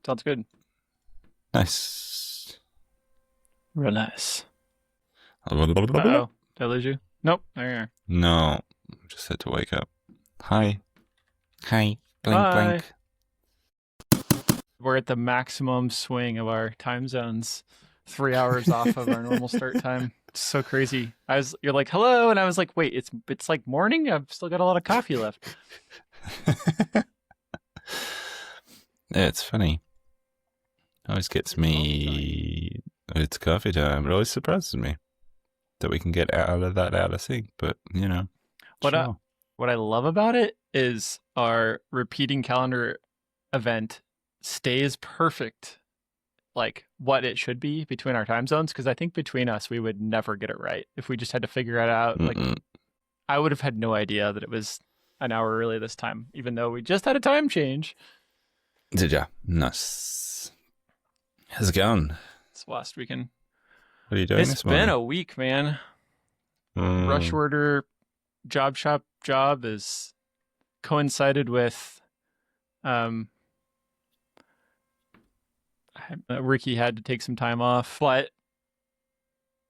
Sounds good. Nice. Real nice. Uh-oh. Did I lose you? Nope. There you are. No, just had to wake up. Hi. Hi. Blink, Hi. blink. We're at the maximum swing of our time zones. 3 hours off of our normal start time. It's so crazy. You're like, hello, and I was like, wait, it's like morning? I've still got a lot of coffee left. Yeah, it's funny. Always gets me. It's coffee time. It always surprises me that we can get out of that sync. But What sure. what I love about it is our repeating calendar event stays perfect, like what it should be between our time zones. Because I think between us, we would never get it right if we just had to figure it out. Like, I would have had no idea that it was an hour early this time, even though we just had a time change. Did ya? Nice. How's it going? This last weekend. What are you doing this morning? It's been a week, man. Rush order job shop job is coincided with Ricky had to take some time off, but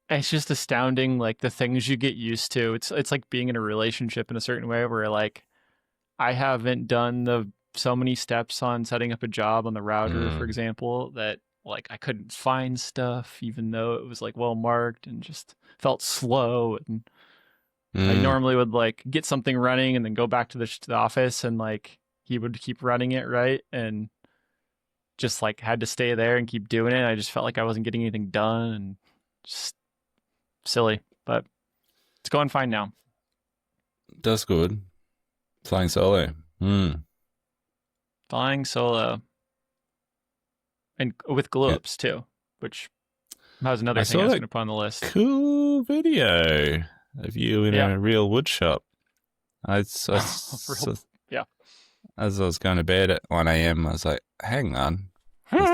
it's just astounding, like the things you get used to. It's like being in a relationship in a certain way where like I haven't done so many steps on setting up a job on the router, for example, that like I couldn't find stuff even though it was like well marked and just felt slow. And I normally would like get something running and then go back to the office and like he would keep running it, right? And just like had to stay there and keep doing it. I just felt like I wasn't getting anything done and just silly, but it's going fine now. That's good. Flying solo. Flying solo. And with glow-ups too, which was another thing I was going to put on the list. Cool video of you in a real wood shop. Yeah. As I was going to bed at 1 a.m., I was like, hang on.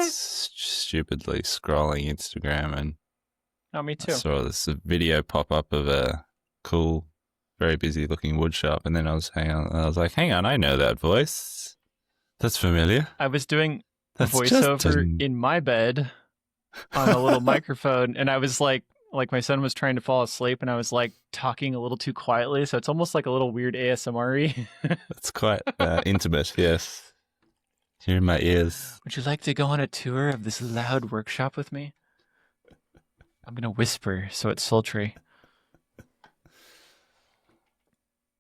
Stupidly scrolling Instagram and me too. I saw this video pop up of a cool, very busy looking wood shop. And then I was like, hang on, I know that voice. That's familiar. I was doing voiceover in my bed on a little microphone, and I was like my son was trying to fall asleep, and I was like talking a little too quietly, so it's almost like a little weird ASMR-y. That's quite intimate, yes. Here in my ears. Would you like to go on a tour of this loud workshop with me? I'm gonna whisper so it's sultry.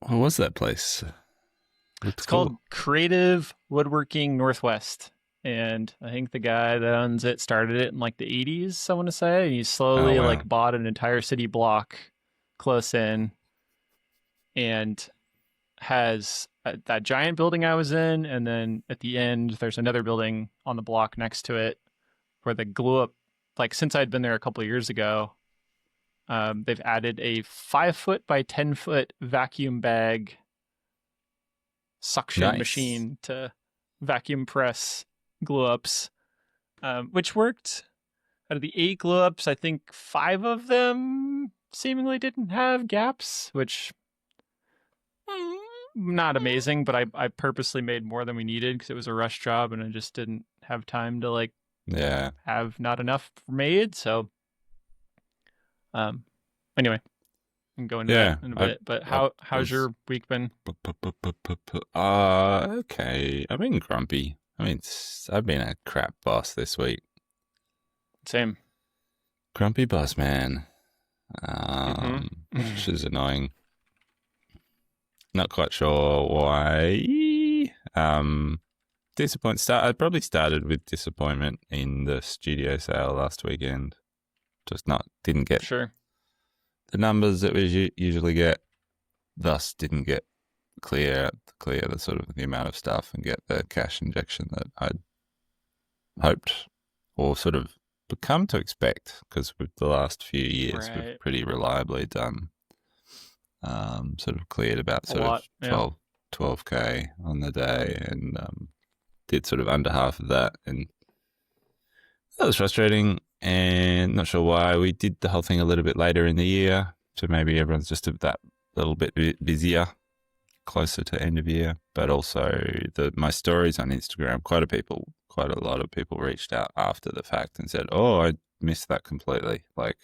What was that place? It's called Creative Woodworking Northwest. And I think the guy that owns it started it in like the 80s, I want to say. And he slowly like bought an entire city block close in and has that giant building I was in. And then at the end, there's another building on the block next to it where the glue up, like since I'd been there a couple of years ago, they've added a 5-foot by 10-foot vacuum bag suction machine to vacuum press glue ups, which worked. Out of the 8 glue ups, I think 5 of them seemingly didn't have gaps, which not amazing, but I purposely made more than we needed because it was a rush job and I just didn't have time to like have not enough made. So anyway, I can go into that in a bit. But how's your week been? Okay. I've been grumpy. I mean, I've been a crap boss this week. Same. Grumpy boss, man. Which is annoying. Not quite sure why. I probably started with disappointment in the studio sale last weekend. Just didn't get the numbers that we usually get. Thus, didn't get clear the sort of the amount of stuff and get the cash injection that I'd hoped or sort of become to expect, because with the last few years we've pretty reliably done sort of cleared about sort of 12k on the day, and did sort of under half of that, and that was frustrating and not sure why. We did the whole thing a little bit later in the year, so maybe everyone's just that little bit busier closer to end of year. But also my stories on Instagram, quite quite a lot of people reached out after the fact and said, "Oh, I missed that completely. Like,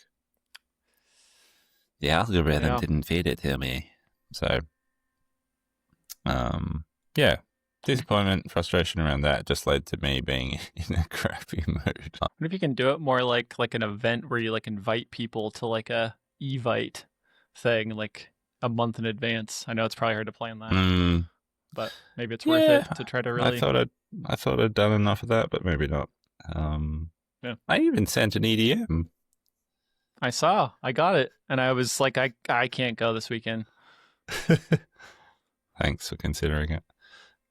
the algorithm didn't feed it to me." So, yeah, disappointment, frustration around that just led to me being in a crappy mood. What if you can do it more like an event where you like invite people to like a Evite thing like a month in advance? I know it's probably hard to plan that, but maybe it's worth it to try to really. I thought I'd done enough of that, but maybe not. Yeah. I even sent an EDM. I got it, and I was like, I can't go this weekend. Thanks for considering it.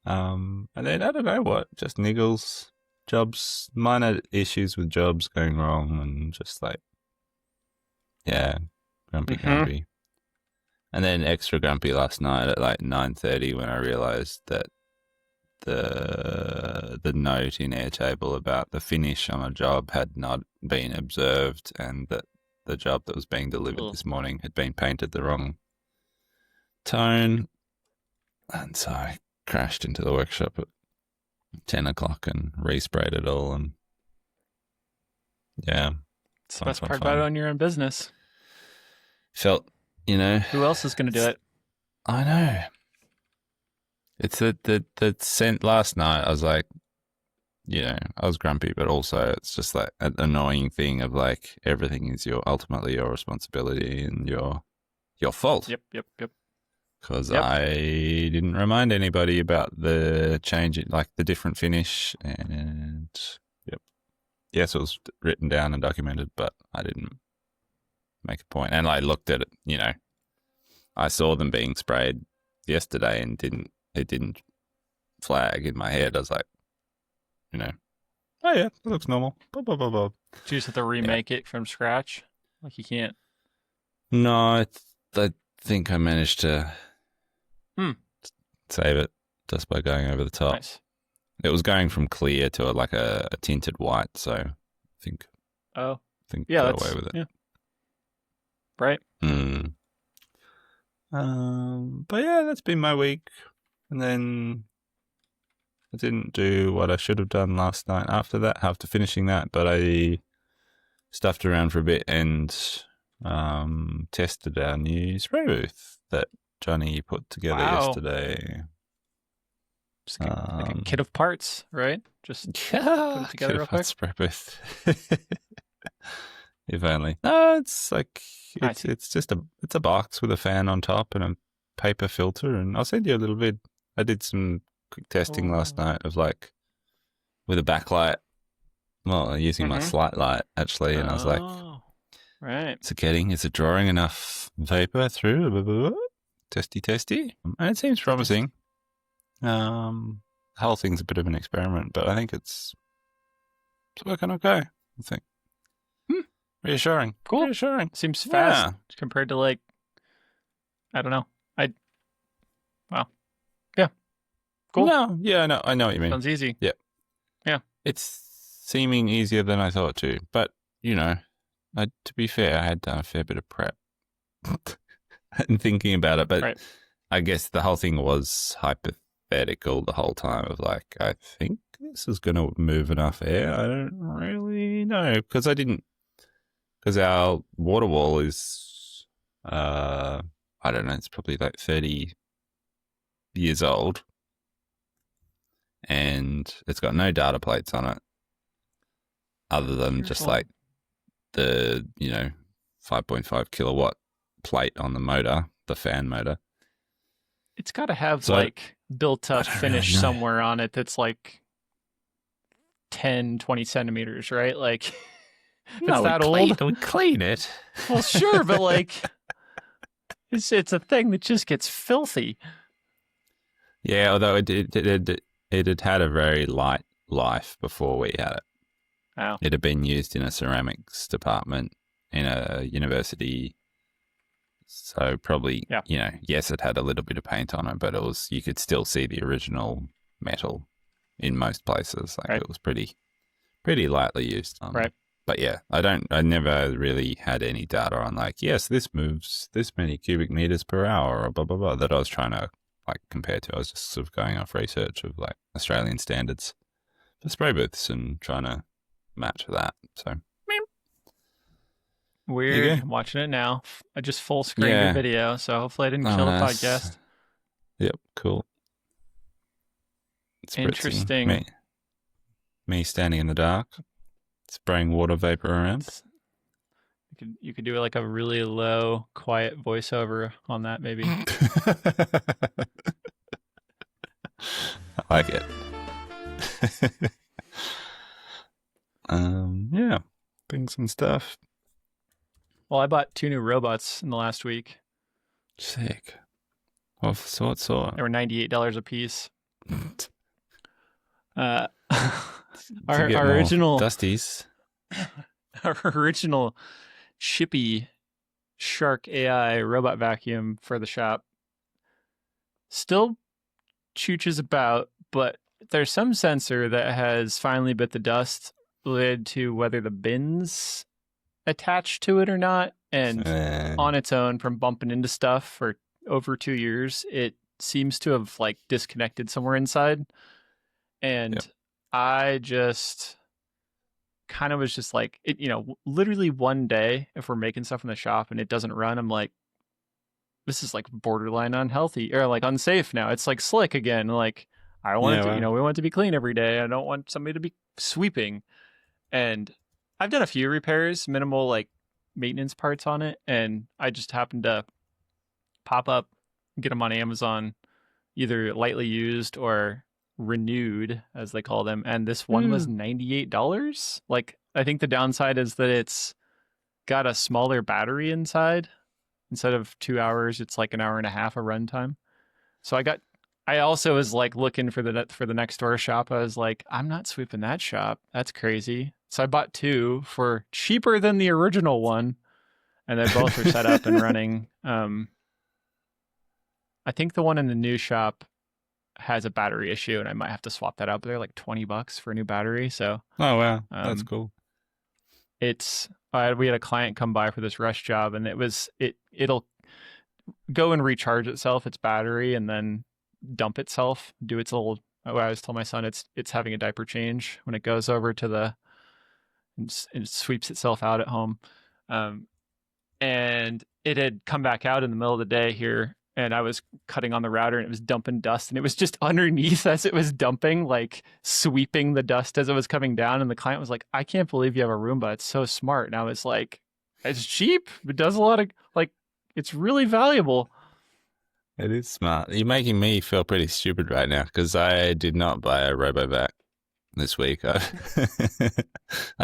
And then I don't know what, just niggles, jobs, minor issues with jobs going wrong, and just like, yeah, grumpy. And then extra grumpy last night at like 9:30 when I realized that the note in Airtable about the finish on a job had not been observed, and that the job that was being delivered this morning had been painted the wrong tone. And so I crashed into the workshop at 10 o'clock and resprayed it all. And yeah. It's the best part about owning your own business. Felt, Who else is going to do it? I know. It's the scent last night. I was like, I was grumpy, but also it's just like an annoying thing of like everything is ultimately your responsibility and your fault. Yep. Because I didn't remind anybody about the change, like the different finish, and yes, it was written down and documented, but I didn't make a point. And I looked at it, I saw them being sprayed yesterday and it didn't flag in my head. I was like, oh yeah, that looks normal. Blah, blah, blah, blah. Do you just have to remake it from scratch? Like you can't? No, I think I managed to save it just by going over the top. Nice. It was going from clear to a tinted white, so I think got away with it. Yeah. Right. But yeah, that's been my week. And then I didn't do what I should have done last night after finishing that, but I stuffed around for a bit and tested our new spray booth that Johnny put together yesterday. Just like a kit of parts, right? Just put it together real quick. Spray booth. If only. No, it's like it's just a box with a fan on top and a paper filter, and I'll send you a little vid. I did some quick testing last night of like with a backlight. Well, using my Slight light actually, and I was like, right. Is it drawing enough vapor through? Testy. And it seems promising. The whole thing's a bit of an experiment, but I think it's working okay, I think. Reassuring. Cool. Reassuring. Seems fast compared to like, I don't know. Wow. Yeah. Cool. No, yeah, I know what you mean. Sounds easy. Yeah. Yeah. It's seeming easier than I thought to, but to be fair, I had done a fair bit of prep and thinking about it, but I guess the whole thing was hypothetical the whole time of like, I think this is going to move enough air. I don't really know because our water wall is, I don't know, it's probably like 30 years old and it's got no data plates on it other than just like the, 5.5 kilowatt plate on the motor, the fan motor. It's got to have like built-up finish somewhere on it that's like 10, 20 centimeters, right? Like, it's that old. We clean it. Well, sure, but like, it's a thing that just gets filthy. Yeah, although it had a very light life before we had it. Wow. It had been used in a ceramics department in a university. So probably, yes, it had a little bit of paint on it, but you could still see the original metal in most places. Like it was pretty lightly used. Right. But yeah, I never really had any data on like, yes, this moves this many cubic meters per hour or blah, blah, blah, that I was trying to like compare to. I was just sort of going off research of like Australian standards. for spray booths and trying to match that. So weird. I'm watching it now. I just full screened your video, so hopefully I didn't kill the podcast. Yep, cool. It's interesting. Me standing in the dark, spraying water vapor around. You could do like a really low, quiet voiceover on that, maybe. I like it. Yeah, things and stuff. Well, I bought 2 new robots in the last week. Sick. What sort? They were $98 a piece. Our original Dusties. Our original Chippy Shark AI robot vacuum for the shop still chooches about, but there's some sensor that has finally bit the dust related to whether the bin's attached to it or not. And on its own, from bumping into stuff for over 2 years, it seems to have like disconnected somewhere inside. And I just kind of was just like, it, literally one day, if we're making stuff in the shop and it doesn't run, I'm like, this is like borderline unhealthy or like unsafe now. It's like slick again. Like I want it to, we want it to be clean every day. I don't want somebody to be sweeping. And I've done a few repairs, minimal like maintenance parts on it. And I just happened to pop up, get them on Amazon, either lightly used or renewed, as they call them. And this one was $98. Like, I think the downside is that it's got a smaller battery inside. Instead of 2 hours, it's like an hour and a half of runtime. So I also was like looking for the next door shop. I was like, I'm not sweeping that shop. That's crazy. So I bought 2 for cheaper than the original one. And they both are set up and running. I think the one in the new shop has a battery issue, and I might have to swap that out. But they're like $20 for a new battery. So oh wow, that's cool. It's we had a client come by for this rush job, and it'll go and recharge itself, its battery, and then dump itself, do its little. I always tell my son it's having a diaper change when it goes over to it sweeps itself out at home, and it had come back out in the middle of the day here. And I was cutting on the router and it was dumping dust, and it was just underneath as it was dumping, like sweeping the dust as it was coming down. And the client was like, I can't believe you have a Roomba. It's so smart. And I was like, it's cheap. It does a lot of, like, it's really valuable. It is smart. You're making me feel pretty stupid right now because I did not buy a RoboVac this week. I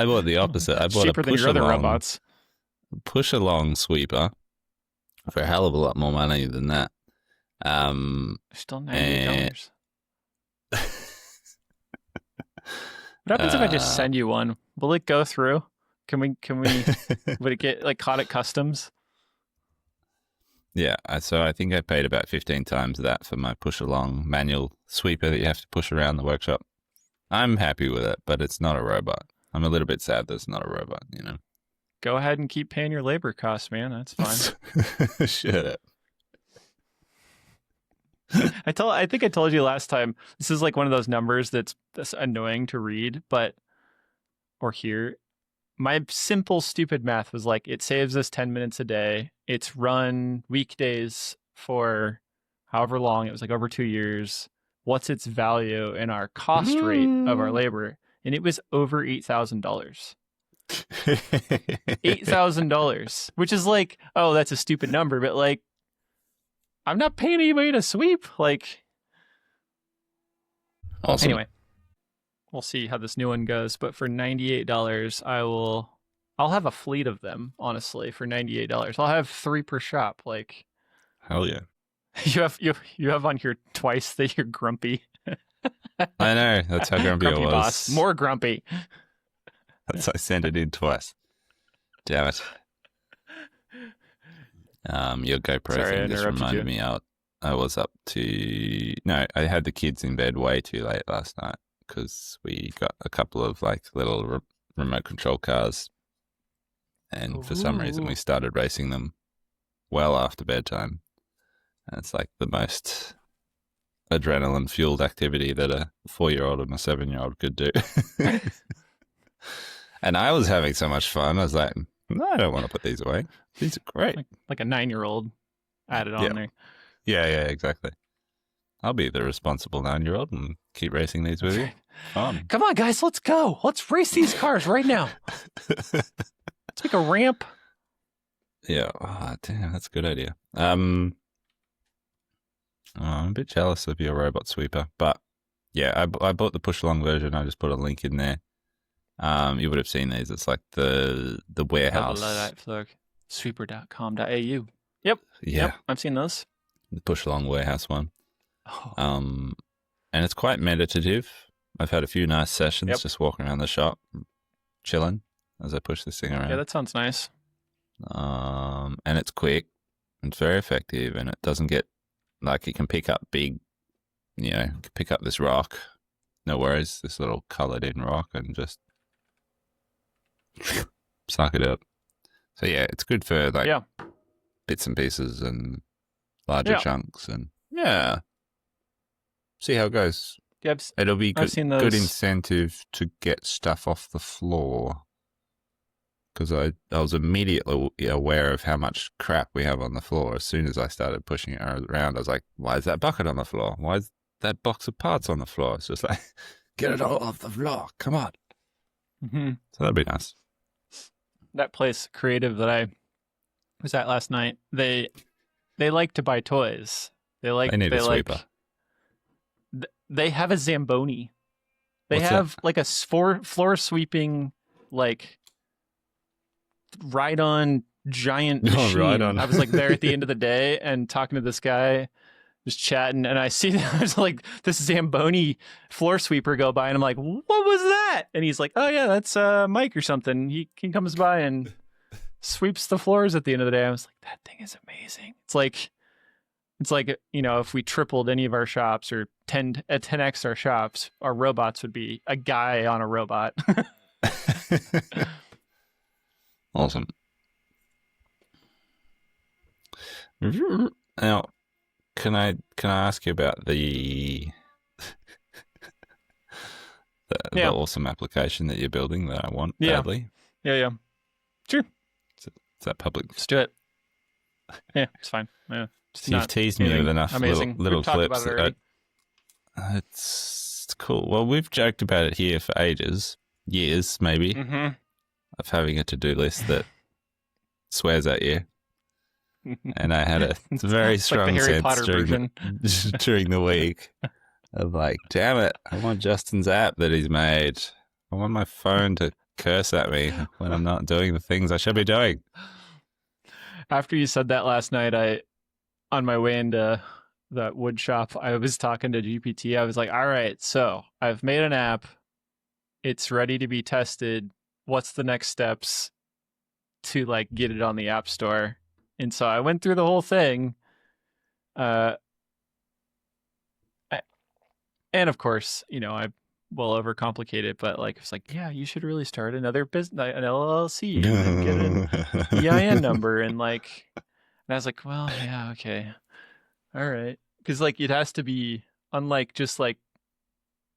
bought the opposite. I bought cheaper than your other robots. Push along sweeper for a hell of a lot more money than that. Still $98. What happens if I just send you one? Will it go through? Can we would it get like caught at customs? Yeah, so I think I paid about 15 times that for my push along manual sweeper that you have to push around the workshop. I'm happy with it, but it's not a robot. I'm a little bit sad that it's not a robot, Go ahead and keep paying your labor costs, man. That's fine. Shut up. I think I told you last time, this is like one of those numbers that's annoying to read, or hear. My simple, stupid math was like, it saves us 10 minutes a day. It's run weekdays for however long. It was like over 2 years. What's its value in our cost rate of our labor? And it was over $8,000. $8,000, which is like, oh, that's a stupid number, but like, I'm not paying anybody to sweep. Like, awesome. Anyway, we'll see how this new one goes. But for $98, I'll have a fleet of them. Honestly, for $98, I'll have 3 per shop. Like, hell yeah. You have on here twice that you're grumpy. I know, that's how grumpy grumpy I was. Boss. More grumpy. That's I sent it in twice. Damn it. Your GoPro thing just reminded me out. I was up to... No, I had the kids in bed way too late last night because we got a couple of like little remote control cars, and for some reason we started racing them well after bedtime. And it's like the most adrenaline fueled activity that a 4-year-old and a 7-year-old could do. And I was having so much fun. I was like, no, I don't want to put these away. These are great. Like a 9-year-old added on there. Yeah, exactly. I'll be the responsible 9-year-old and keep racing these with you. Fun. Come on, guys, let's go. Let's race these cars right now. Let's make a ramp. Yeah. Oh, damn, that's a good idea. I'm a bit jealous of your robot sweeper, but yeah, I bought the push along version. I just put a link in there. You would have seen these. It's like the warehouse. Sweeper.com.au. Yep. Yeah. Yep, I've seen those. The push along warehouse one. Oh. And it's quite meditative. I've had a few nice sessions just walking around the shop, chilling as I push this thing around. Yeah, that sounds nice. And it's quick. It's very effective, and it doesn't get like, it can pick up big, pick up this rock, no worries, this little coloured in rock, and just suck it up. So yeah, it's good for like bits and pieces and larger chunks, and see how it goes. Yep. It'll be good incentive to get stuff off the floor, because I was immediately aware of how much crap we have on the floor. As soon as I started pushing it around, I was like, why is that bucket on the floor? Why is that box of parts on the floor? It's just like, get it all off the floor. Come on. Mm-hmm. So that'd be nice. That place, Creative, that I was at last night, they like to buy toys. They need a sweeper. They have a Zamboni. They have like a floor sweeping, like, ride-on giant machine. Ride-on. I was like there at the end of the day and talking to this guy, just chatting, and I see there's like this Zamboni floor sweeper go by, and I'm like, what was that? And he's like, oh yeah, that's Mike or something. He comes by and sweeps the floors at the end of the day. I was like, that thing is amazing. It's like, if we tripled any of our shops or 10x our shops, our robots would be a guy on a robot. Awesome. Now, can I ask you about the awesome application that you're building that I want badly? Yeah. Sure. Is that public? Let's do it. Yeah, it's fine. Yeah. You've teased me with enough little clips. About it it's cool. Well, we've joked about it here for ages, years maybe, of having a to-do list that swears at you. And I had a very strong like the Harry sense Potter during the week of like, damn it, I want Justin's app that he's made. I want my phone to curse at me when I'm not doing the things I should be doing. After you said that last night, on my way into that wood shop, I was talking to GPT. I was like, all right, so I've made an app. It's ready to be tested. What's the next steps to like get it on the App Store? And so I went through the whole thing. And of course, I will overcomplicate it, but like, it's like, yeah, you should really start another business, an LLC, and then get an EIN number. And I was like, well, yeah, okay. All right. Because like, it has to be, unlike just like,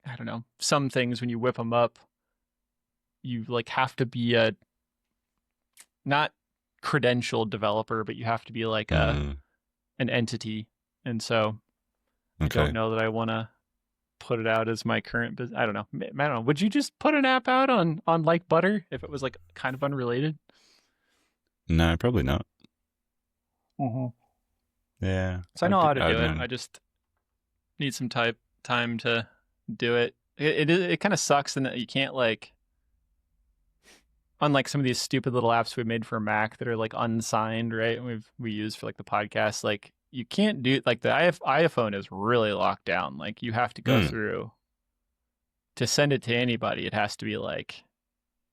I don't know, some things when you whip them up, you like have to be a not credentialed developer, but you have to be like an entity. And so I don't know that I want to put it out as my current business. I don't know. Would you just put an app out on Like Butter if it was like kind of unrelated? No, probably not. Mm-hmm. Yeah. So I know how to do it. I just need some time to do it. It kind of sucks in that you can't like, unlike some of these stupid little apps we made for Mac that are like unsigned, right? We use for like the podcast, like you can't do like the iPhone is really locked down. Like you have to go through to send it to anybody. It has to be like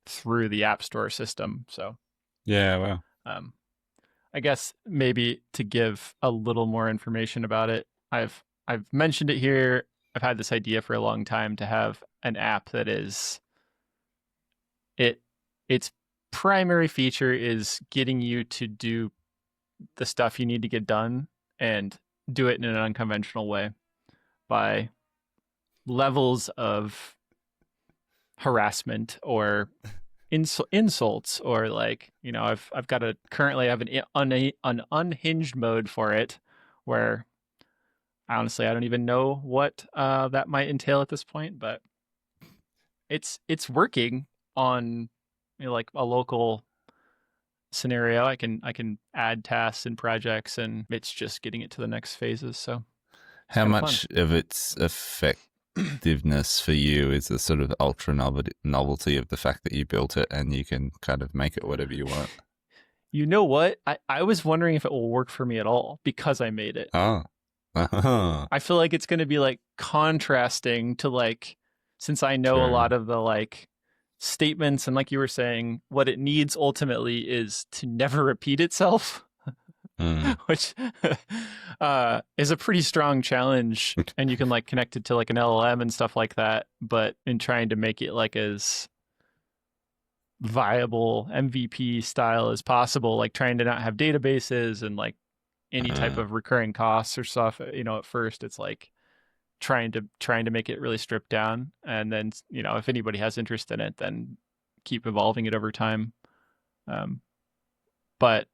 through the App Store system. So yeah, well, I guess maybe to give a little more information about it, I've mentioned it here. I've had this idea for a long time to have an app that is its primary feature is getting you to do the stuff you need to get done and do it in an unconventional way. by levels of harassment or insults, or like, you know, I've got currently have an unhinged mode for it, where honestly I don't even know what that might entail at this point, but it's working on, you know, like a local scenario. I can add tasks and projects, and it's just getting it to the next phases. So how much of its effectiveness for you is the sort of ultra novelty of the fact that you built it and you can kind of make it whatever you want? You know what? I was wondering if it will work for me at all because I made it. Oh. I feel like it's going to be like contrasting to, like, since I know a lot of the like statements, and like you were saying, what it needs ultimately is to never repeat itself, which is a pretty strong challenge. And you can like connect it to like an LLM and stuff like that. But in trying to make it like as viable MVP style as possible, like trying to not have databases and like any type of recurring costs or stuff, you know, at first it's like trying to make it really stripped down, and then, you know, if anybody has interest in it, then keep evolving it over time. But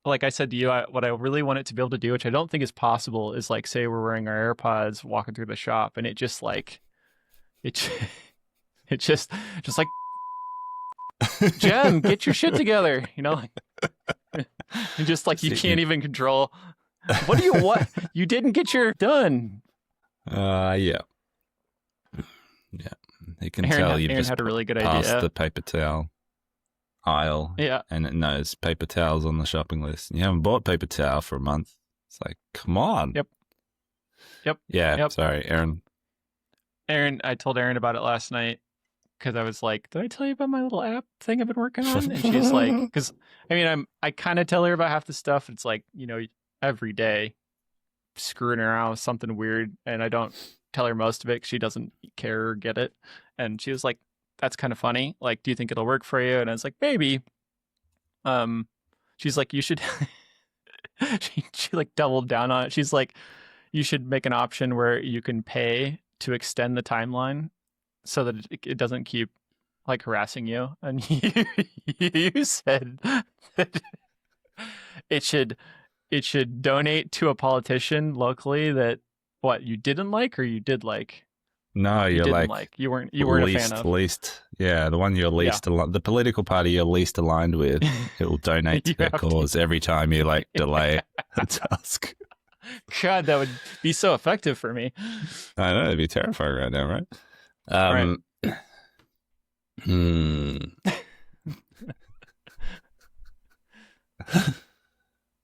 like I said to you, what I really want it to be able to do, which I don't think is possible, is like, say we're wearing our AirPods walking through the shop, and it just like it just like, Jem, get your shit together, you know, like, and just like you can't even control. What you didn't get your done. Yeah. You can tell you've just had a really good passed idea. the paper towel aisle, and it knows paper towels on the shopping list. And you haven't bought paper towel for a month. It's like, come on. Yep. Yeah. Sorry, Aaron. I told Aaron about it last night because I was like, "Did I tell you about my little app thing I've been working on?" And she's like, "Because I mean, I kind of tell her about half the stuff. It's like, you know, every day screwing around with something weird, and I don't tell her most of it because she doesn't care or get it." And she was like, "That's kind of funny. Like, do you think it'll work for you?" And I was like, "Maybe." She's like, "You should." she like doubled down on it. She's like, "You should make an option where you can pay to extend the timeline so that it doesn't keep like harassing you." And you said that it should donate to a politician locally that you didn't like or you did like. No, you're like you weren't a fan of. Yeah, the one you're least the political party you're least aligned with, it will donate to their cause every time you like delay a task. God, that would be so effective for me. I know, it'd be terrifying right now, right?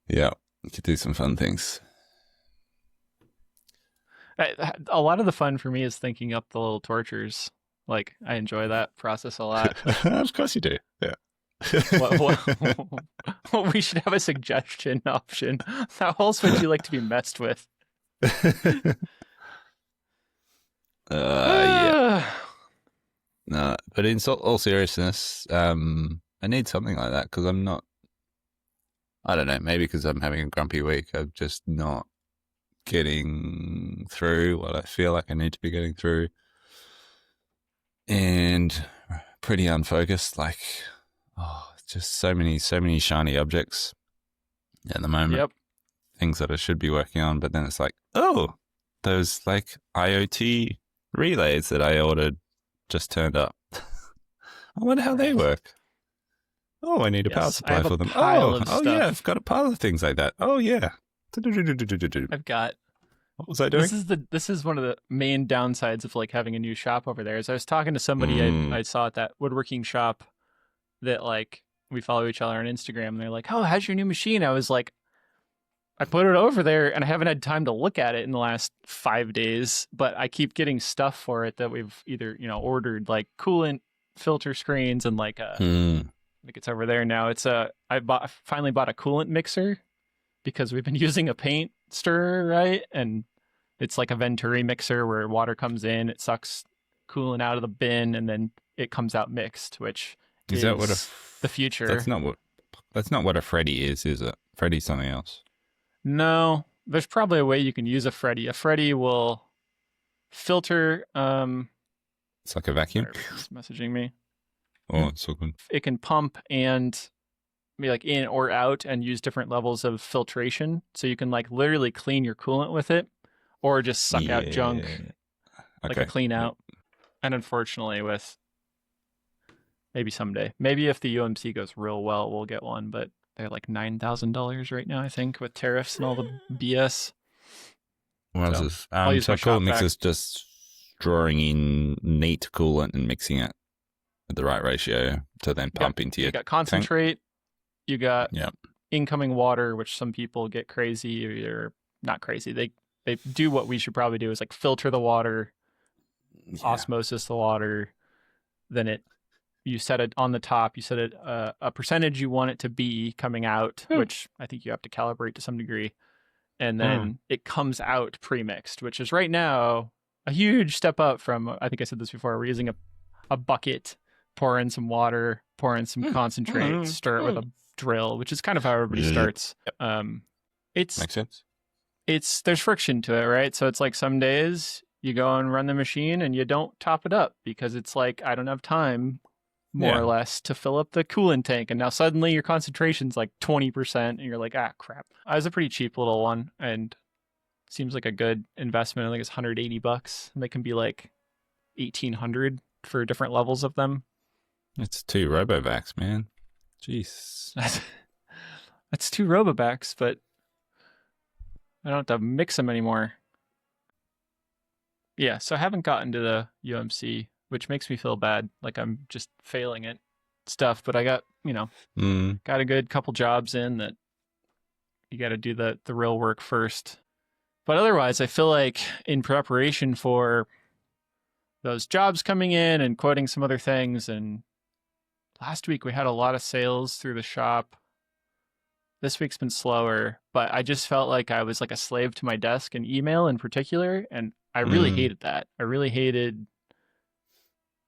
Yeah, you could do some fun things. A lot of the fun for me is thinking up the little tortures. Like, I enjoy that process a lot. Of course you do. Yeah. We should have a suggestion option. How else would you like to be messed with? Yeah. No, but in all seriousness, I need something like that because I'm not. I don't know. Maybe because I'm having a grumpy week, I'm just not getting through what I feel like I need to be getting through, and pretty unfocused. Like, just so many shiny objects at the moment. Yep. Things that I should be working on, but then it's like, those like IoT relays that I ordered just turned up. I wonder how they work. I need a power supply for them. Yeah, I've got a pile of things like that. Oh yeah. I've got. What was I doing? This is one of the main downsides of like having a new shop over there. Is I was talking to somebody I saw at that woodworking shop that like we follow each other on Instagram, and they're like, "Oh, how's your new machine?" I was like, "I put it over there, and I haven't had time to look at it in the last 5 days, but I keep getting stuff for it that we've either ordered, like coolant filter screens and like I think it's over there now. It's I finally bought a coolant mixer." Because we've been using a paint stirrer, right? And it's like a Venturi mixer where water comes in, it sucks coolant out of the bin, and then it comes out mixed, which is that what the future. That's not what a Freddy is it? Freddy's something else. No, there's probably a way you can use a Freddy. A Freddy will filter. It's like a vacuum. It's messaging me. Oh, it's so good. It can pump and be like in or out and use different levels of filtration. So you can like literally clean your coolant with it or just suck out junk like a clean out. And unfortunately with maybe someday, maybe if the UMC goes real well, we'll get one, but they're like $9,000 right now, I think, with tariffs and all the BS. What is this? So Coolant Mix is just drawing in neat coolant and mixing it at the right ratio to then pump into your You got concentrate, tank. You got incoming water, which some people get crazy or not crazy. They do what we should probably do is like filter the water, osmosis the water, then you set it on the top, you set it a percentage you want it to be coming out, which I think you have to calibrate to some degree. And then it comes out pre-mixed, which is right now a huge step up from, I think I said this before, we're using a bucket, pour in some water, pour in some concentrate, stir it with a drill, which is kind of how everybody starts. Makes sense. There's friction to it, right? So it's like some days you go and run the machine and you don't top it up because it's like, I don't have time more or less to fill up the coolant tank. And now suddenly your concentration's like 20% and you're like, crap. I was a pretty cheap little one and seems like a good investment. I think it's $180 and they can be like $1,800 for different levels of them. It's 2 RoboVacs, man. Jeez. That's 2 RoboVacs, but I don't have to mix them anymore. Yeah, so I haven't gotten to the UMC, which makes me feel bad, like I'm just failing at stuff. But I got, got a good couple jobs in that you got to do the real work first. But otherwise, I feel like in preparation for those jobs coming in and quoting some other things, and last week we had a lot of sales through the shop. This week's been slower, but I just felt like I was like a slave to my desk and email in particular, and I really hated that. I really hated.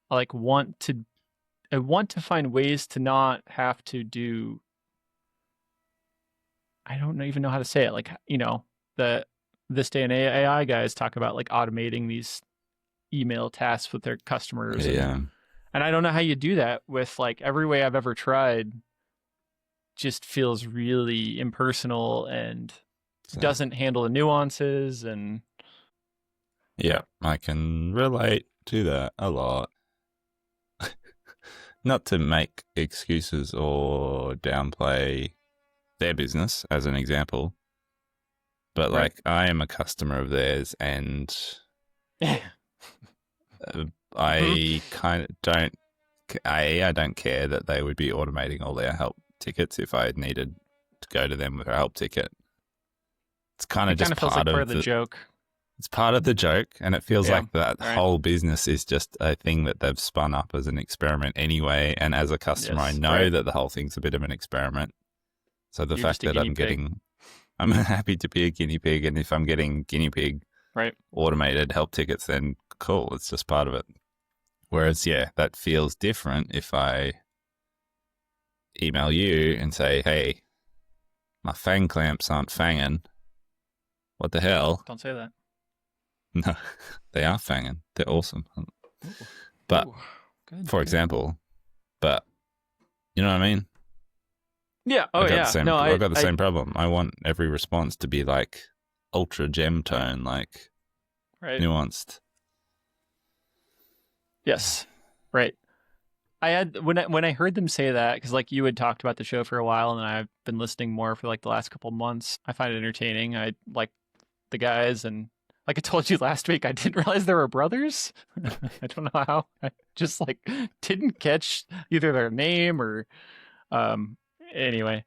I want to find ways to not have to do. I don't even know how to say it. Like, this day and AI guys talk about like automating these email tasks with their customers. Yeah. And I don't know how you do that with like every way I've ever tried just feels really impersonal and doesn't handle the nuances. And yeah, I can relate to that a lot. Not to make excuses or downplay their business as an example, but like I am a customer of theirs and I kind of don't. I don't care that they would be automating all their help tickets if I needed to go to them with a help ticket. It's kind of just part of the joke. It's part of the joke, and it feels like that whole business is just a thing that they've spun up as an experiment anyway. And as a customer, I know that the whole thing's a bit of an experiment. So the fact that I'm happy to be a guinea pig, and if I'm getting guinea pig automated help tickets, then cool, it's just part of it. Whereas, that feels different if I email you and say, hey, my fang clamps aren't fanging. What the hell? Don't say that. No, they are fanging. They're awesome. But, for example, you know what I mean? Yeah. I've got the same problem. I want every response to be like ultra gem tone, like nuanced. Yes. Right. I had when I heard them say that, because like you had talked about the show for a while and I've been listening more for like the last couple of months. I find it entertaining. I like the guys, and like I told you last week, I didn't realize they were brothers. I don't know how. I just like didn't catch either their name or anyway.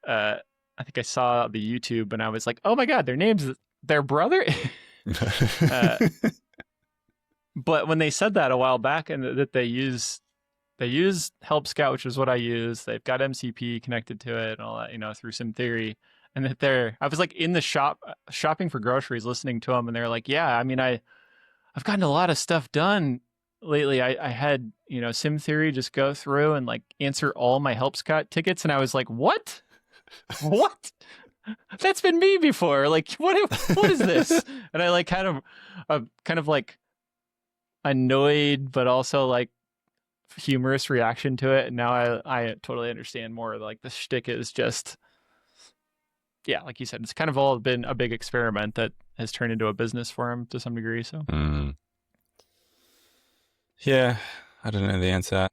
I think I saw the YouTube and I was like, oh my God, their brother. But when they said that a while back, and that they use Help Scout, which is what I use. They've got MCP connected to it and all that, through SimTheory. And that I was like in the shopping for groceries, listening to them, and they're like, yeah, I mean, I've gotten a lot of stuff done lately. I had, SimTheory just go through and like answer all my Help Scout tickets. And I was like, what? What? that's been me before. Like, what is this? And I like kind of like annoyed, but also like humorous reaction to it. And now I totally understand more. Like the shtick is just, yeah, like you said, it's kind of all been a big experiment that has turned into a business for him to some degree. So, yeah, I don't know the answer.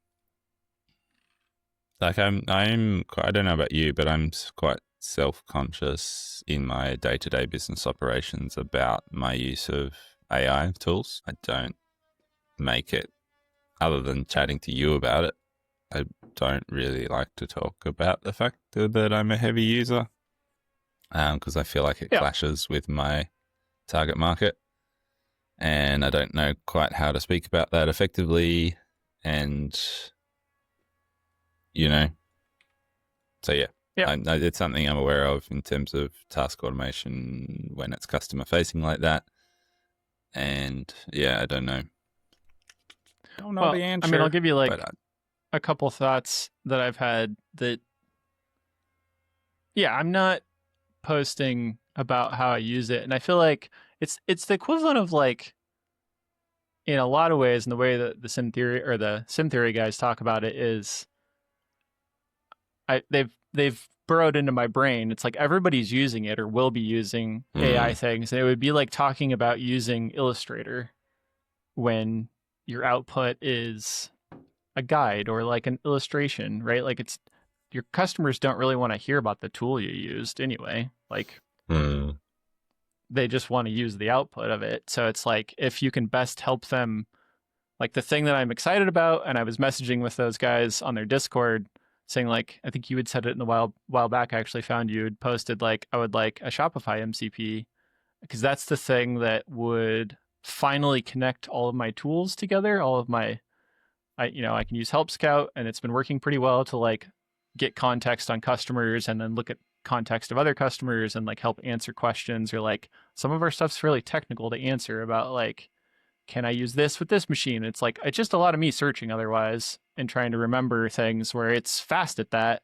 Like I don't know about you, but I'm quite self-conscious in my day-to-day business operations about my use of AI tools. I don't make it, other than chatting to you about it, I don't really like to talk about the fact that I'm a heavy user, because I feel like it clashes with my target market, and I don't know quite how to speak about that effectively, and so yeah. It's something I'm aware of in terms of task automation when it's customer facing like that, and yeah, I don't know. Don't know the answer. I mean, I'll give you like a couple thoughts that I've had that, yeah, I'm not posting about how I use it. And I feel like it's the equivalent of like, in a lot of ways, in the way that the sim theory guys talk about it is, they've burrowed into my brain. It's like everybody's using it or will be using AI things. And it would be like talking about using Illustrator when your output is a guide or like an illustration, right? Like it's, your customers don't really want to hear about the tool you used anyway. Like they just want to use the output of it. So it's like, if you can best help them, like the thing that I'm excited about, and I was messaging with those guys on their Discord saying like, I think you had said it in the while back, I actually found you had posted like, I would like a Shopify MCP, because that's the thing that would finally connect all of my tools together, all of my, I can use Help Scout, and it's been working pretty well to like get context on customers and then look at context of other customers and like help answer questions, or like some of our stuff's really technical to answer about like, can I use this with this machine? It's like, it's just a lot of me searching otherwise and trying to remember things where it's fast at that.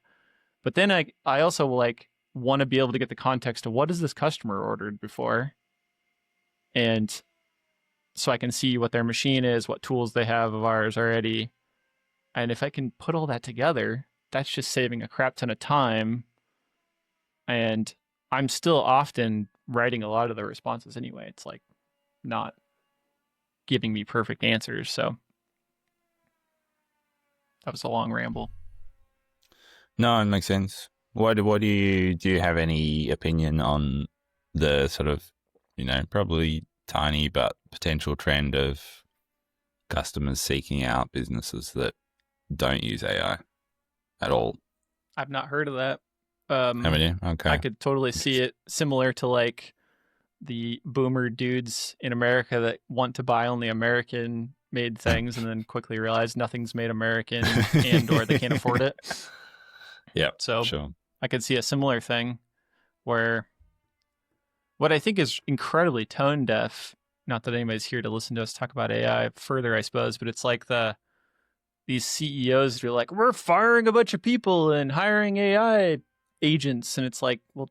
But then I also like want to be able to get the context of what has this customer ordered before, and so I can see what their machine is, what tools they have of ours already. And if I can put all that together, that's just saving a crap ton of time. And I'm still often writing a lot of the responses anyway. It's like not giving me perfect answers. So that was a long ramble. No, it makes sense. What do you have any opinion on the sort of, probably tiny but potential trend of customers seeking out businesses that don't use AI at all? I've not heard of that. Haven't you? Okay. I could totally see it similar to like the boomer dudes in America that want to buy only American made things and then quickly realize nothing's made American and or they can't afford it. Yeah. So sure. I could see a similar thing where what I think is incredibly tone deaf, not that anybody's here to listen to us talk about AI further, I suppose, but it's like these CEOs who are like, we're firing a bunch of people and hiring AI agents. And it's like, well,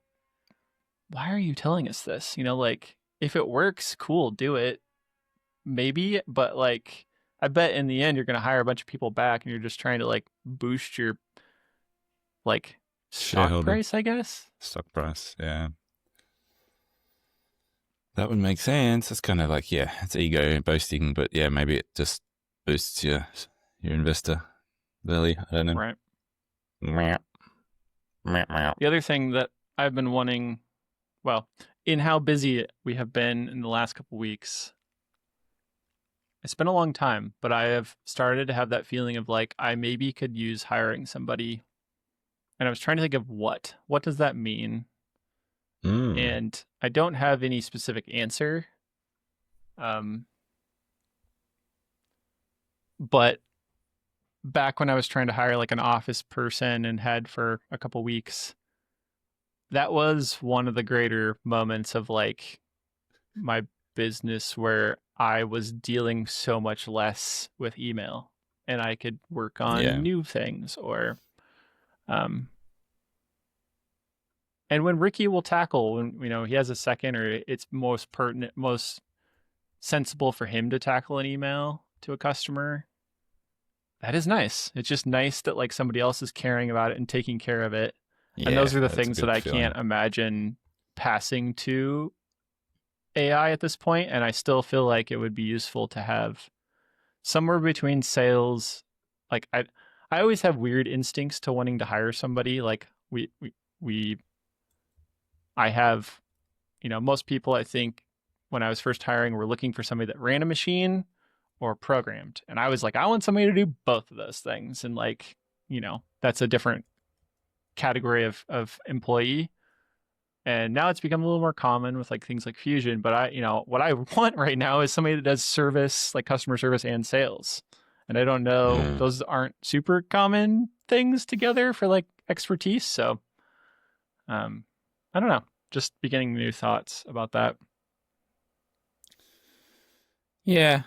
why are you telling us this? Like if it works, cool, do it. Maybe, but like, I bet in the end, you're going to hire a bunch of people back and you're just trying to like boost your like stock price, I guess. Stock price. Yeah. That would make sense. It's kind of like, yeah, it's ego boasting, but yeah, maybe it just boosts your investor value. I don't know. Right. The other thing that I've been wanting, well, in how busy we have been in the last couple weeks, it's been a long time, but I have started to have that feeling of like, I maybe could use hiring somebody. And I was trying to think of what does that mean? And I don't have any specific answer. But back when I was trying to hire like an office person and had for a couple weeks, that was one of the greater moments of like my business where I was dealing so much less with email and I could work on new things or And when Ricky will tackle, when he has a second, or it's most pertinent, most sensible for him to tackle an email to a customer, that is nice. It's just nice that like somebody else is caring about it and taking care of it. Yeah, and those are the things that I can't imagine passing to AI at this point. And I still feel like it would be useful to have somewhere between sales. Like I always have weird instincts to wanting to hire somebody. Like I have, most people, I think, when I was first hiring, were looking for somebody that ran a machine or programmed. And I was like, I want somebody to do both of those things. And like, that's a different category of employee. And now it's become a little more common with like things like Fusion. But what I want right now is somebody that does service, like customer service and sales. And I don't know, those aren't super common things together for like expertise. So, I don't know, just beginning new thoughts about that. Yeah.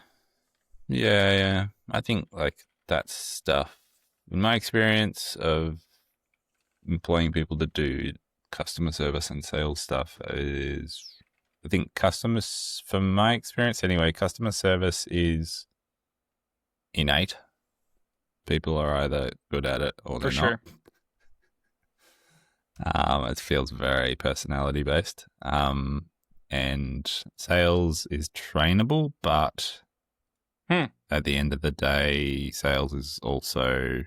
I think like that stuff, in my experience of employing people to do customer service and sales stuff, is, I think customers, from my experience anyway, customer service is innate. People are either good at it or they're not. It feels very personality based. And sales is trainable, but at the end of the day, sales is also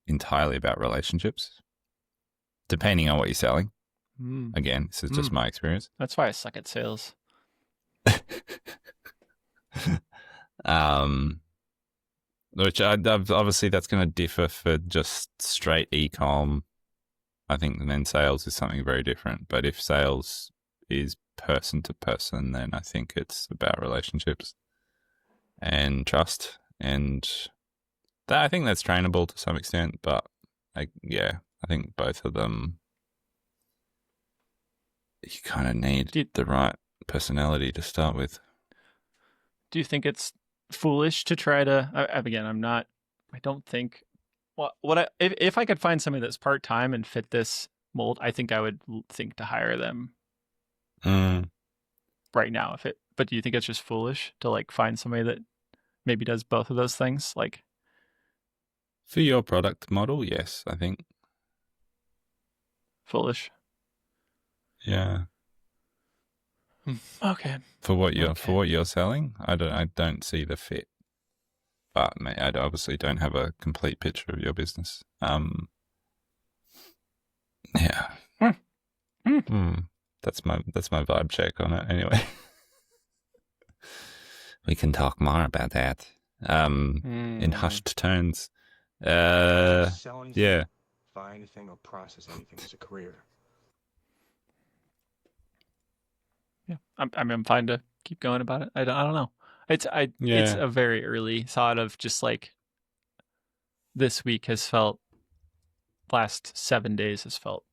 entirely about relationships, depending on what you're selling. Again, this is just my experience. That's why I suck at sales. Which obviously that's going to differ for just straight e-com. I think then sales is something very different. But if sales is person to person, then I think it's about relationships and trust. And I think that's trainable to some extent. But I think both of them, you kind of need the right personality to start with. Do you think it's foolish to try to, again, I don't think, if I could find somebody that's part-time and fit this mold, I think I would think to hire them right now. But do you think it's just foolish to like find somebody that maybe does both of those things? Like, for your product model, yes, I think. Foolish. Yeah. Okay. For what you're selling, I don't see the fit. But I obviously don't have a complete picture of your business. Yeah. That's my vibe check on it. Anyway, we can talk more about that. In hushed tones. Yeah. Buy anything or process anything as a career. Yeah, I'm fine to keep going about it. I don't know. It's a very early thought of just like this week has felt, last 7 days has felt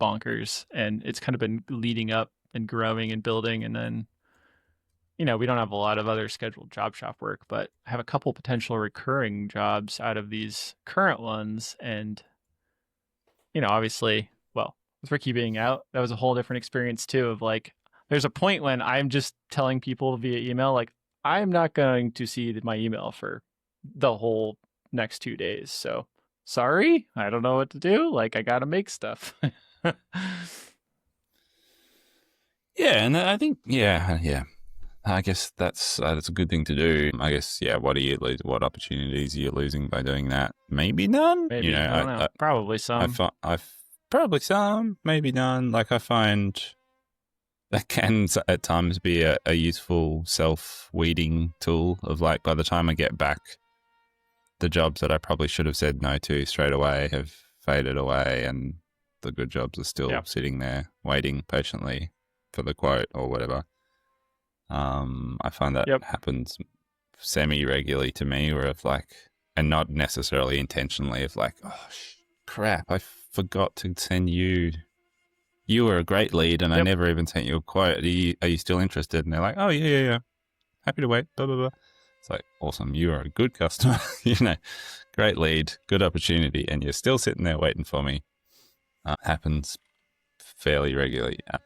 bonkers, and it's kind of been leading up and growing and building, and then we don't have a lot of other scheduled job shop work, but I have a couple potential recurring jobs out of these current ones, and obviously, well, with Ricky being out, that was a whole different experience too, of like, there's a point when I'm just telling people via email, like, I'm not going to see my email for the whole next 2 days. So sorry, I don't know what to do. Like, I got to make stuff. Yeah. And I think, yeah. I guess that's a good thing to do. I guess, yeah. What opportunities are you losing by doing that? Maybe none. Maybe, I don't know. Probably some. Probably some, maybe none. Like, I find that can at times be a useful self-weeding tool of like, by the time I get back, the jobs that I probably should have said no to straight away have faded away, and the good jobs are still sitting there waiting patiently for the quote or whatever. I find that happens semi-regularly to me, where if like, and not necessarily intentionally, if like, oh crap, I forgot to send you. You were a great lead, and I never even sent you a quote. Are you still interested? And they're like, oh, yeah. Happy to wait, blah, blah, blah. It's like, awesome. You are a good customer, great lead, good opportunity, and you're still sitting there waiting for me. Happens fairly regularly. Yeah.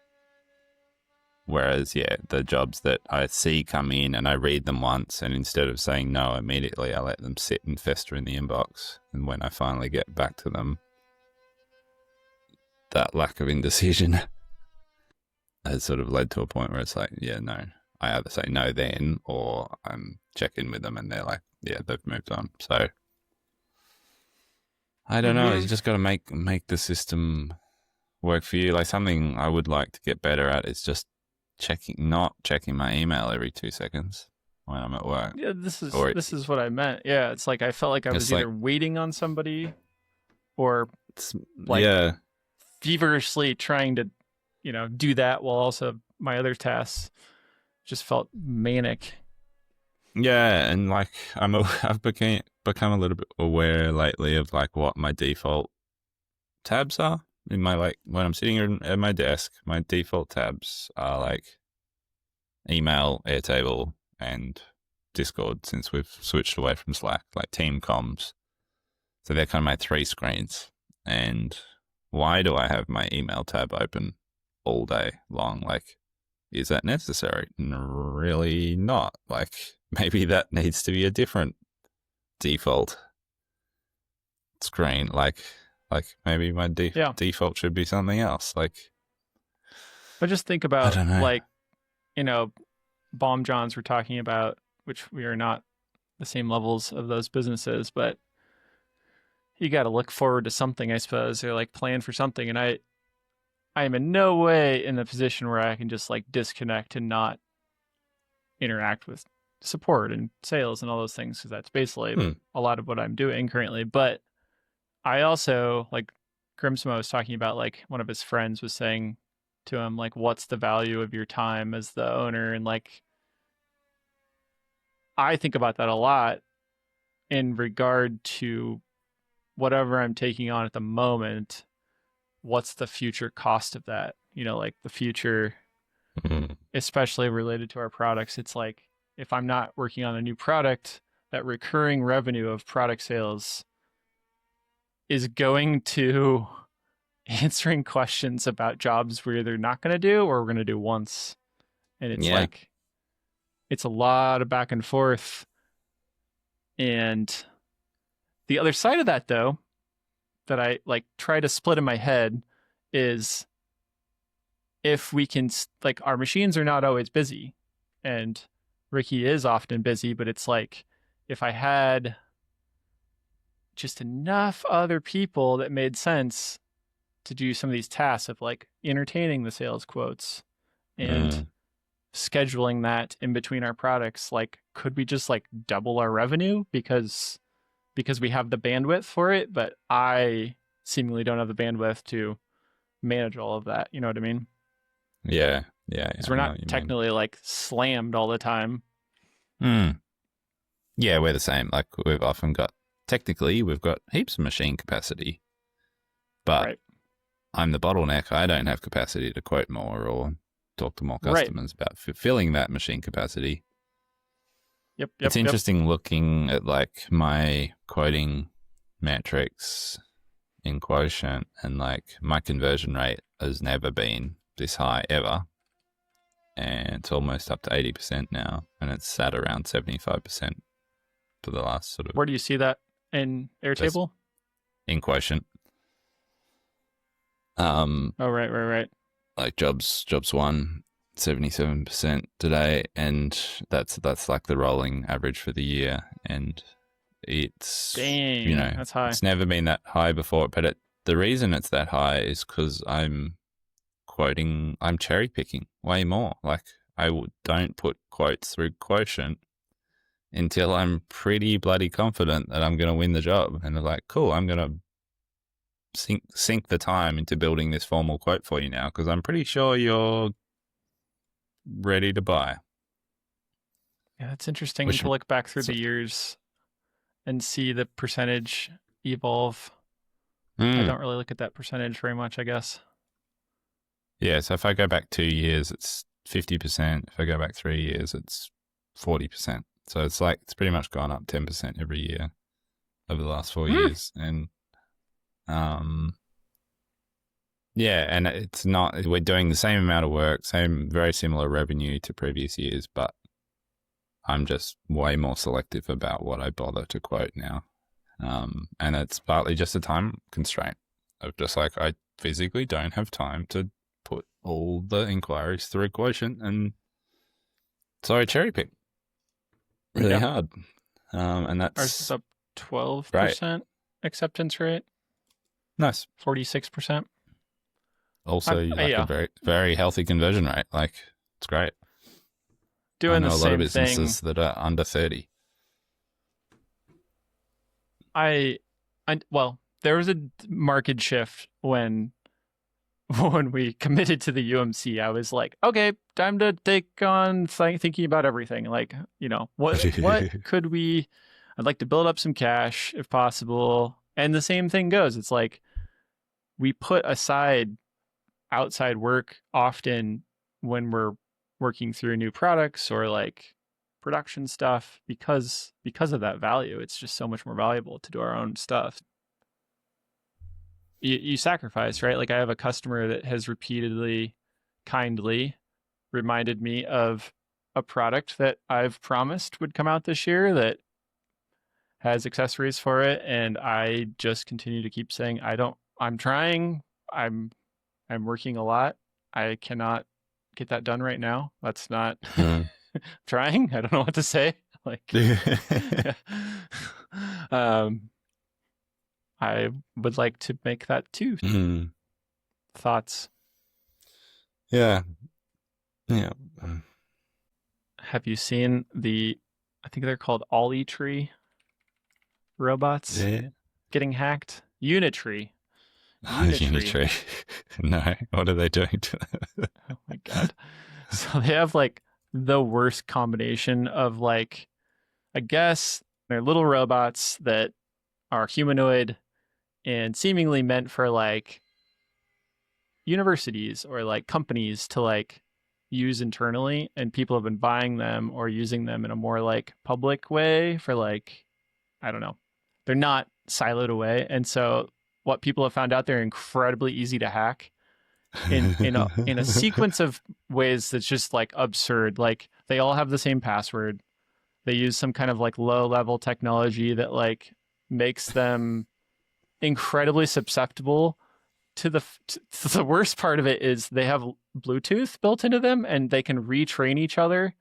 Whereas, yeah, the jobs that I see come in and I read them once, and instead of saying no immediately, I let them sit and fester in the inbox. And when I finally get back to them, that lack of indecision has sort of led to a point where it's like, yeah, no. I either say no then, or I'm checking with them and they're like, yeah, they've moved on. So I don't know. You just got to make the system work for you. Like, something I would like to get better at is just not checking my email every 2 seconds when I'm at work. Yeah, this is what I meant. Yeah, it's like I felt like I was either waiting on somebody or feverishly trying to, do that while also my other tasks just felt manic. Yeah, and like I've become a little bit aware lately of like what my default tabs are in my, like, when I'm sitting at my desk. My default tabs are like email, Airtable, and Discord, since we've switched away from Slack, like team comms. So they're kind of my 3 screens. And why do I have my email tab open all day long? Like, is that necessary? Really not. Like, maybe that needs to be a different default screen. Like maybe my default should be something else. Like, but just think about, like, Bomb Johns we're talking about, which we are not the same levels of those businesses, but you got to look forward to something, I suppose, or like plan for something. And I am in no way in the position where I can just like disconnect and not interact with support and sales and all those things, because that's basically a lot of what I'm doing currently. But I also, like Grimsmo was talking about, like one of his friends was saying to him, like, what's the value of your time as the owner? And like, I think about that a lot in regard to whatever I'm taking on at the moment. What's the future cost of that? Like the future, especially related to our products. It's like, if I'm not working on a new product, that recurring revenue of product sales is going to answering questions about jobs we're either not going to do or we're going to do once. And it's like, it's a lot of back and forth. And the other side of that, though, that I like try to split in my head is, if we can, like, our machines are not always busy, and Ricky is often busy, but it's like, if I had just enough other people that made sense to do some of these tasks of like entertaining the sales quotes and scheduling that in between our products, like, could we just like double our revenue because we have the bandwidth for it? But I seemingly don't have the bandwidth to manage all of that. You know what I mean? Yeah. Because we're not technically like slammed all the time. Yeah, we're the same. Like, we've got heaps of machine capacity, but I'm the bottleneck. I don't have capacity to quote more or talk to more customers about fulfilling that machine capacity. Yep. It's interesting looking at like my quoting metrics in Quotient, and like my conversion rate has never been this high ever. And it's almost up to 80% now, and it's sat around 75% for the last sort of... Where do you see that in Airtable? In Quotient. Right. Like jobs one, 77% today, and that's like the rolling average for the year. And it's, that's high. It's never been that high before, but the reason it's that high is because I'm cherry picking way more. Like, I don't put quotes through Quotient until I'm pretty bloody confident that I'm going to win the job. And they're like, cool, I'm going to sink the time into building this formal quote for you now, because I'm pretty sure you're ready to buy. Yeah, that's interesting to look back through the years and see the percentage evolve. I don't really look at that percentage very much, I guess. Yeah, so if I go back 2 years, it's 50%. If I go back 3 years, it's 40%. So it's like, it's pretty much gone up 10% every year over the last 4 years. And Yeah, and it's not, we're doing the same amount of work, very similar revenue to previous years, but I'm just way more selective about what I bother to quote now. And it's partly just a time constraint of just like, I physically don't have time to put all the inquiries through Quotient, and so I cherry pick really hard. And that's ours is up 12% acceptance rate. Nice. 46%. Also, a very, very healthy conversion rate. Like, it's great. Doing the same thing. I know a lot of businesses that are under 30. Well, there was a market shift when we committed to the UMC. I was like, okay, time to take on thinking about everything. Like, what could we? I'd like to build up some cash if possible. And the same thing goes. It's like we put aside outside work often when we're working through new products or like production stuff because of that value. It's just so much more valuable to do our own stuff. You sacrifice, right? Like I have a customer that has repeatedly kindly reminded me of a product that I've promised would come out this year that has accessories for it, and I just continue to keep saying I'm trying, I'm working a lot. I cannot get that done right now. That's not trying. I don't know what to say. Like, I would like to make that too. Thoughts? Yeah. Have you seen I think they're called Ollie-Tree robots getting hacked? Unitree. Unitree. No, what are they doing to them? Oh my God. So they have like the worst combination of like, I guess they're little robots that are humanoid and seemingly meant for like universities or like companies to like use internally, and people have been buying them or using them in a more like public way for like, I don't know. They're not siloed away. And so what people have found out, they're incredibly easy to hack in a sequence of ways that's just like absurd. Like they all have the same password. They use some kind of like low level technology that like makes them incredibly susceptible to the worst part of it is they have Bluetooth built into them, and they can retrain each other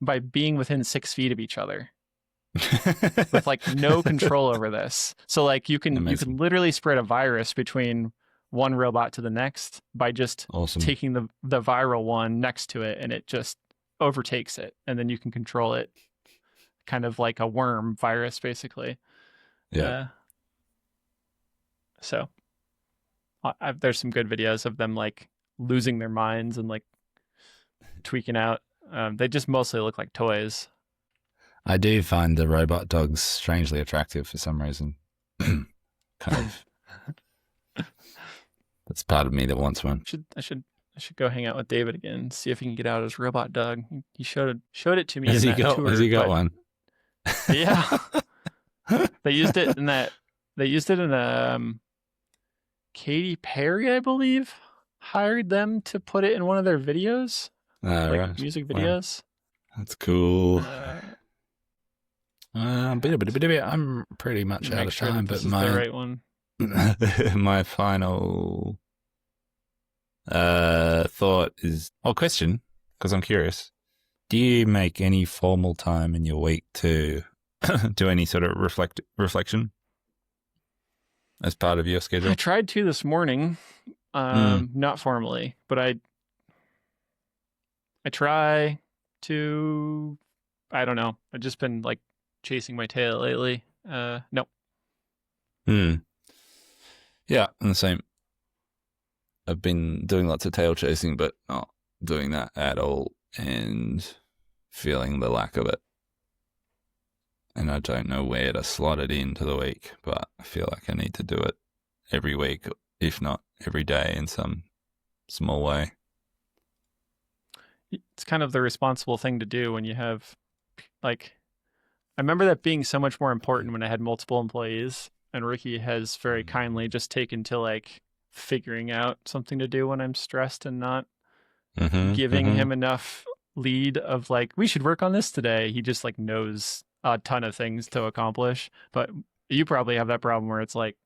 by being within 6 feet of each other. With like no control over this. So like you can literally spread a virus between one robot to the next by just taking the viral one next to it, and it just overtakes it, and then you can control it, kind of like a worm virus basically. So there's some good videos of them like losing their minds and like tweaking out. They just mostly look like toys. I do find the robot dogs strangely attractive for some reason. Kind of. That's part of me that wants one. I should go hang out with David again and see if he can get out his robot dog. He showed it to me. Has he got one? Yeah. They used it in Katy Perry, I believe, hired them to put it in one of their videos. Right. Music videos. Wow. That's cool. I'm pretty much out of time, but the right one. My final thought is, question, because I'm curious. Do you make any formal time in your week to do any sort of reflection as part of your schedule? I tried to this morning, not formally, but I try to. I don't know. I've just been like chasing my tail lately. No. Yeah, I'm the same. I've been doing lots of tail chasing, but not doing that at all, and feeling the lack of it. And I don't know where to slot it into the week, but I feel like I need to do it every week, if not every day in some small way. It's kind of the responsible thing to do when you have, like, I remember that being so much more important when I had multiple employees, and Ricky has very kindly just taken to like figuring out something to do when I'm stressed and not Mm-hmm, giving him enough lead of like, we should work on this today. He just like knows a ton of things to accomplish. But you probably have that problem where it's like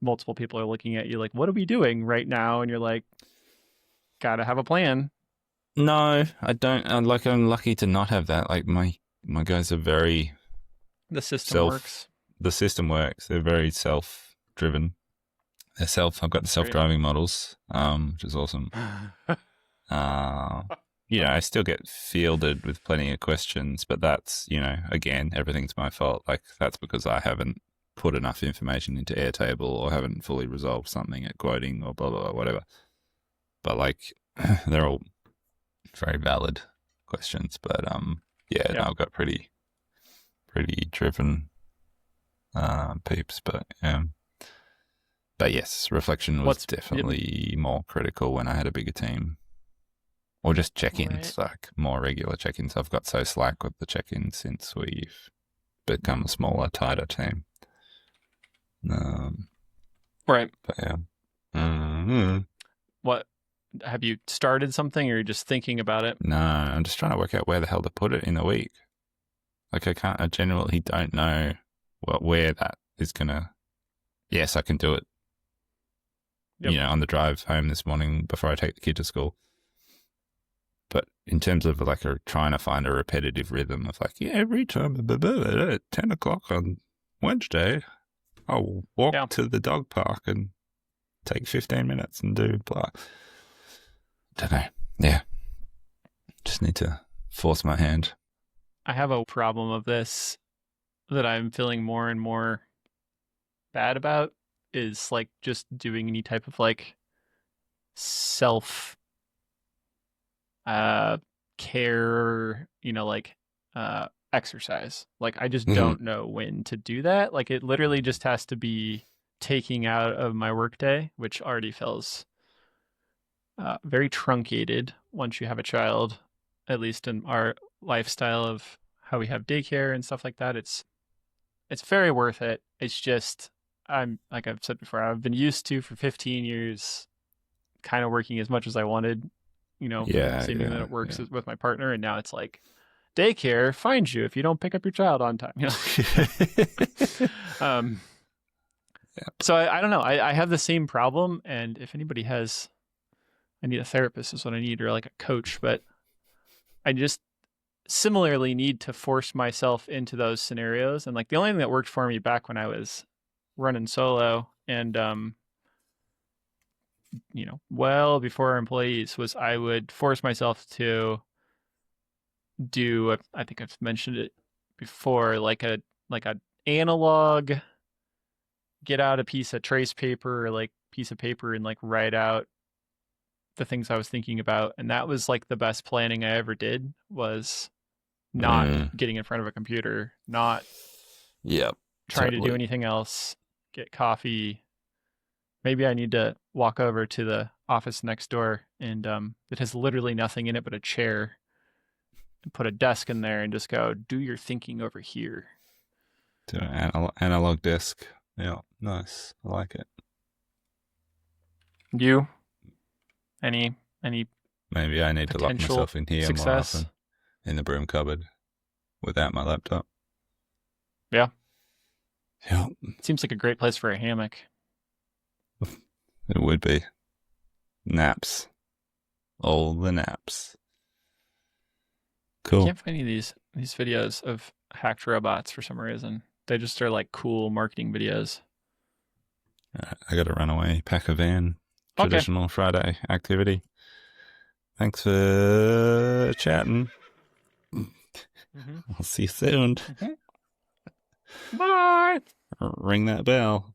multiple people are looking at you like, what are we doing right now? And you're like, gotta have a plan. No, I don't. I'm lucky to not have that. Like my guys are very. The system works. The system works. They're very self-driven. I've got the self-driving models, which is awesome. I still get fielded with plenty of questions, but that's, again, everything's my fault. Like that's because I haven't put enough information into Airtable or haven't fully resolved something at quoting or blah, blah, blah, whatever. But like, they're all very valid questions. But No, I've got pretty driven peeps. But yes, reflection was definitely more critical when I had a bigger team. Or just check-ins, like more regular check-ins. I've got so slack with the check-ins since we've become a smaller, tighter team. Right. But yeah. Mm-hmm. What, have you started something or are you just thinking about it? No, I'm just trying to work out where the hell to put it in the week. Like I genuinely don't know where that is going to... Yes, I can do it, on the drive home this morning before I take the kid to school. But in terms of like trying to find a repetitive rhythm of like, every time at 10 o'clock on Wednesday, I'll walk to the dog park and take 15 minutes and do blah. Don't know. Yeah. Just need to force my hand. I have a problem of this that I'm feeling more and more bad about is like just doing any type of like self care, exercise. Like I just don't know when to do that. Like it literally just has to be taking out of my workday, which already feels very truncated once you have a child, at least in our lifestyle of how we have daycare and stuff like that. It's very worth it. It's just, like I've said before, I've been used to for 15 years kind of working as much as I wanted, assuming that it works with my partner. And now it's like daycare finds you if you don't pick up your child on time. So I don't know. I have the same problem. And if anybody has, I need a therapist is what I need, or like a coach, but I just similarly need to force myself into those scenarios. And like the only thing that worked for me back when I was running solo and, well before our employees was I would force myself to do, I think I've mentioned it before, like a analog, get out a piece of trace paper or like piece of paper and like write out the things I was thinking about. And that was like the best planning I ever did, was not getting in front of a computer, not trying to do anything else, get coffee. Maybe I need to walk over to the office next door and it has literally nothing in it but a chair, and put a desk in there and just go, do your thinking over here. To an analog desk. Yeah, nice. I like it. You? Any maybe I need to lock myself in here more often, in the broom cupboard, without my laptop. Yeah. Yeah. Seems like a great place for a hammock. It would be. Naps. All the naps. Cool. I can't find any of these videos of hacked robots for some reason. They just are like cool marketing videos. I got to run away. Pack a van. Traditional Friday activity. Thanks for chatting. I'll see you soon. Bye. Ring that bell.